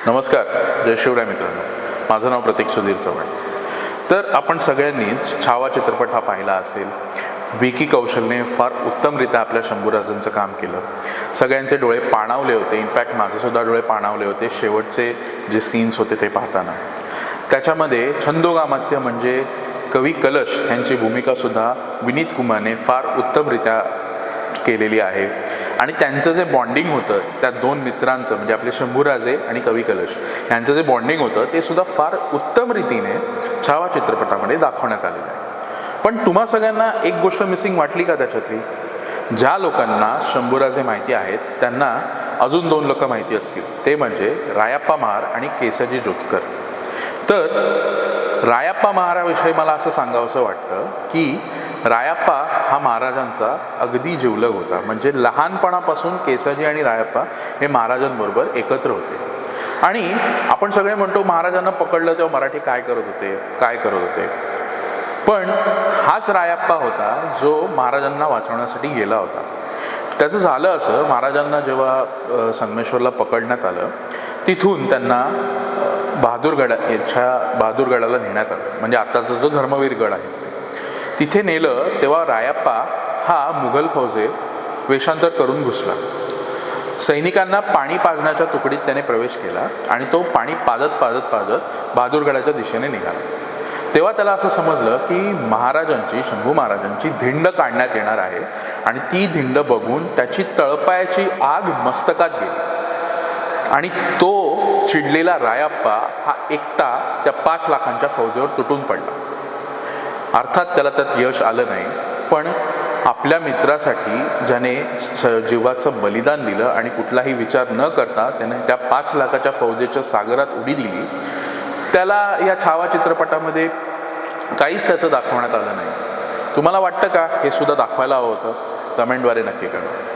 नमस्कार, जय शिवराय मित्रांनो. माझं नाव प्रतीक सुधीर चव्हाण. तर आपण सगळ्यांनीच छावा चित्रपट हा पाहिला असेल. विकी कौशलने फार उत्तमरित्या आपल्या शंभूराजांचं काम केलं. सगळ्यांचे डोळे पाणावले होते. इनफॅक्ट माझेसुद्धा डोळे पाणावले होते शेवटचे जे सीन्स होते ते पाहताना. त्याच्यामध्ये छंदोगामात्य म्हणजे कवी कलश यांची भूमिकासुद्धा विनीत कुमारने फार उत्तमरित्या केलेली आहे. आणि त्यांचं जे बॉन्डिंग होतं त्या दोन मित्रांचं म्हणजे आपले शंभूराजे आणि कवी कलश यांचं जे बॉन्डिंग होतं ते सुद्धा फार उत्तम रीतीने छावा चित्रपटामध्ये दाखवण्यात आलेलं आहे. पण तुम्हा सगळ्यांना एक गोष्ट मिसिंग वाटली का त्याच्यातली? ज्या लोकांना शंभूराजे माहिती आहेत त्यांना अजून दोन लोक माहिती असतील, ते म्हणजे रायाप्पा महार आणि केसजी जोतकर. तर रायाप्पा महाराविषयी मला असं सांगावंसं वाटतं की रायाप्पा हा महाराजांचा अगदी जिवलग होता. म्हणजे लहानपणापासून केसजी आणि रायाप्पा हे महाराजांबरोबर एकत्र होते. आणि आपण सगळे म्हणतो महाराजांना पकडलं तेव्हा मराठी काय करत होते. पण हाच रायाप्पा होता जो महाराजांना वाचवण्यासाठी गेला होता. त्याचं झालं असं, महाराजांना जेव्हा संगमेश्वरला पकडण्यात आलं तिथून त्यांना बहादूरगडाला नेण्यात आलं. म्हणजे आताचा जो धर्मवीर गड आहे तिथे नेलं. तेव्हा रायाप्पा हा मुघल फौजेत वेषांतर करून घुसला. सैनिकांना पाणी पाजण्याच्या तुकडीत त्याने प्रवेश केला आणि तो पाणी पाजत बहादूरगडाच्या दिशेने निघाला. तेव्हा त्याला असं समजलं की शंभू महाराजांची धिंड काढण्यात येणार आहे. आणि ती धिंड बघून त्याची तळपायाची आग मस्तकात गेली आणि तो चिडलेला रायाप्पा हा एकटा त्या 5 लाखांच्या फौजेवर तुटून पडला. अर्थात त्याला त्यात यश आलं नाही, पण आपल्या मित्रासाठी ज्याने जीवाचं बलिदान दिलं आणि कुठलाही विचार न करता त्याने त्या 5 लाखाच्या फौजेच्या सागरात उडी दिली, त्याला या छावा चित्रपटामध्ये काहीच त्याचं दाखवण्यात आलं नाही. तुम्हाला वाटतं का हे सुद्धा दाखवायला हवं होतं? कमेंटद्वारे नक्की कळवा.